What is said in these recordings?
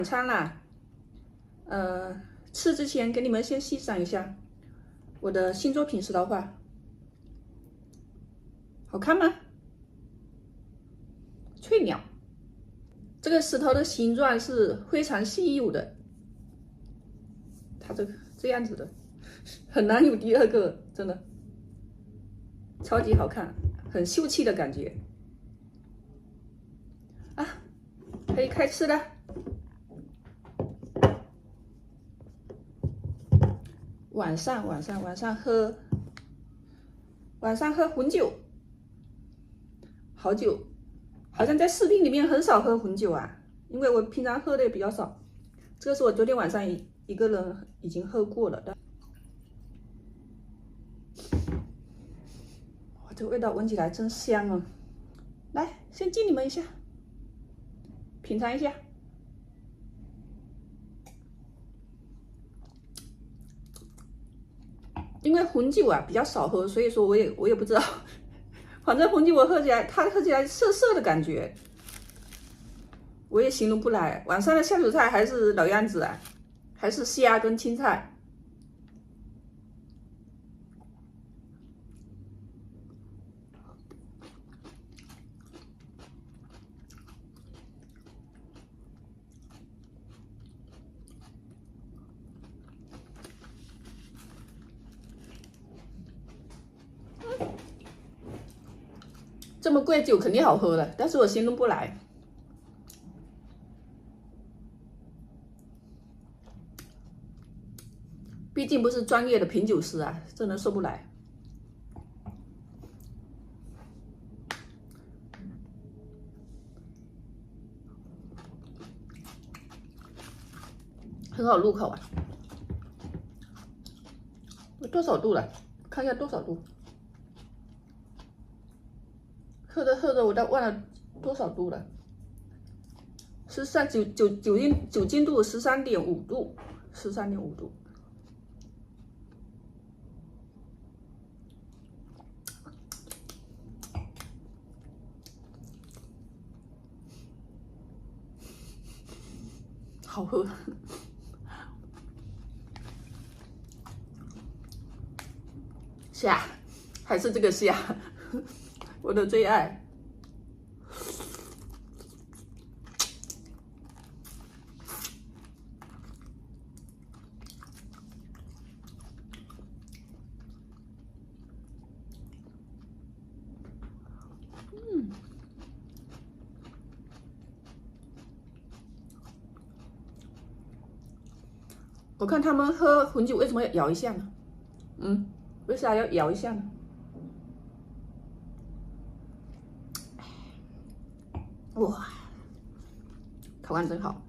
晚餐啦，吃之前给你们先欣赏一下我的新作品石头画，好看吗？翠鸟，这个石头的形状是非常稀有的，它这样子的，很难有第二个，真的超级好看，很秀气的感觉啊！可以开吃了。晚上喝红酒，好酒，好像在视频里面很少喝红酒啊，因为我平常喝的也比较少。这个是我昨天晚上一个人已经喝过了的，哇，这个味道闻起来真香啊！来，先敬你们一下，品尝一下。因为红酒啊比较少喝，所以说我也不知道，反正红酒我喝起来，它喝起来涩涩的感觉，我也形容不来。晚上的下酒菜还是老样子啊，还是虾跟青菜。这么贵酒肯定好喝了，但是我形容不来。毕竟不是专业的品酒师啊，真的说不来。很好入口啊！多少度了？看一下多少度。喝着，我都忘了多少度了。酒精度13.5度，13.5度。好喝。虾，还是这个虾，我的最爱。我看他们喝红酒为什么要摇一下呢？为啥要摇一下呢？哇，口感真好。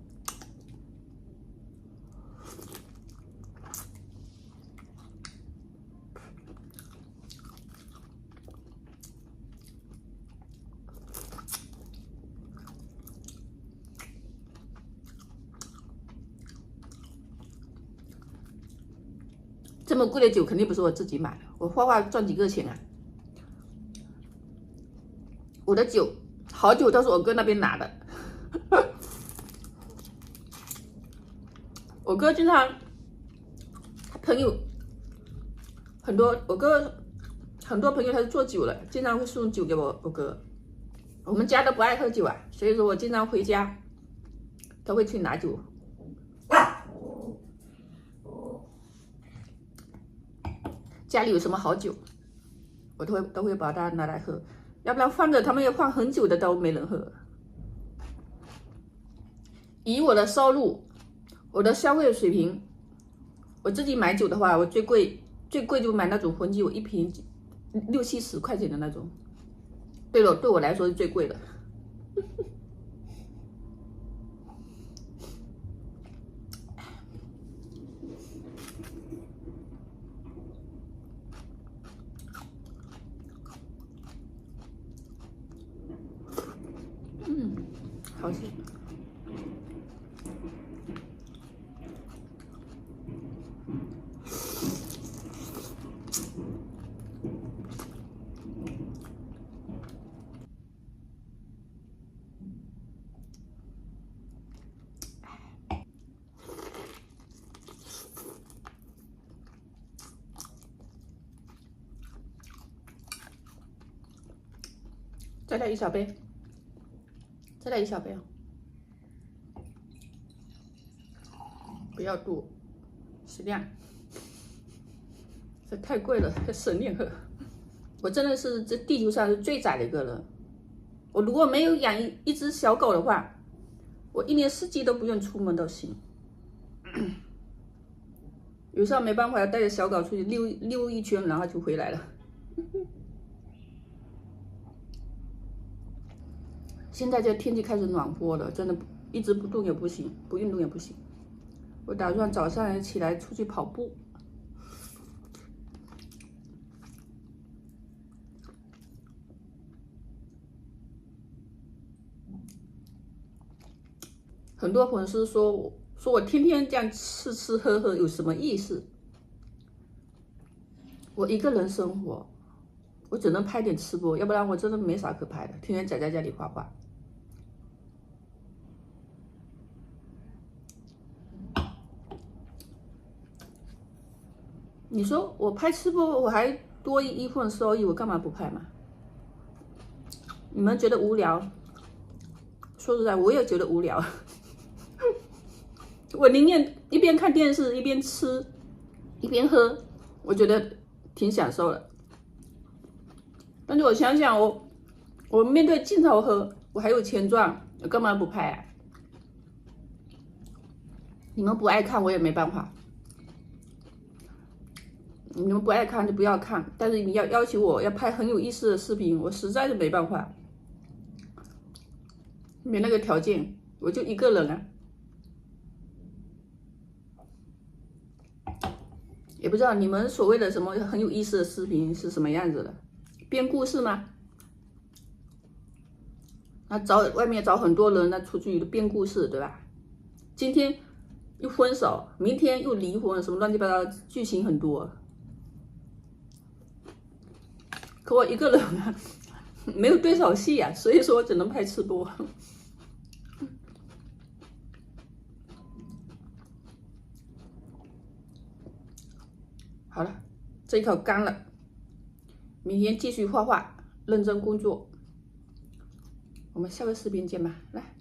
这么贵的酒肯定不是我自己买的，我画画赚几个钱啊？我的酒，好酒都是我哥那边拿的。我哥经常，他朋友很多，我哥很多朋友他是做酒的，经常会送酒给我哥。我们家都不爱喝酒啊，所以说我经常回家都会去拿酒。家里有什么好酒，我都会把它拿来喝，要不然放着他们要放很久的都没人喝。以我的收入，我的消费水平，我自己买酒的话，我最贵就买那种红酒，一瓶60-70块钱的那种。对我来说是最贵的。好吃。再来一小杯，再来一小杯啊！不要多，适量。这太贵了，要省点喝。我真的是这地球上是最窄的一个人。我如果没有养一只小狗的话，我一年四季都不用出门都行。有时候没办法，要带着小狗出去溜一圈，然后就回来了。现在这天气开始暖和了，真的一直不动也不行，不运动也不行。我打算早上起来出去跑步。很多粉丝说我天天这样吃吃喝喝有什么意思？我一个人生活，我只能拍点吃播，要不然我真的没啥可拍的，天天宅在家里画画。你说我拍吃播，我还多一份收益，我干嘛不拍嘛？你们觉得无聊？说实在，我也觉得无聊。我宁愿一边看电视一边吃一边喝，我觉得挺享受的。但是我想想，我面对镜头喝，我还有钱赚，我干嘛不拍啊？你们不爱看我也没办法，你们不爱看就不要看，但是你要求我要拍很有意思的视频，我实在是没办法，没那个条件，我就一个人啊。也不知道你们所谓的什么很有意思的视频是什么样子的，编故事吗？外面找很多人那出去编故事，对吧？今天又分手，明天又离婚，什么乱七八糟剧情很多。可我一个人啊，没有对手戏啊，所以说我只能拍吃播。好了，这一口干了，明天继续画画，认真工作。我们下个视频见吧，来。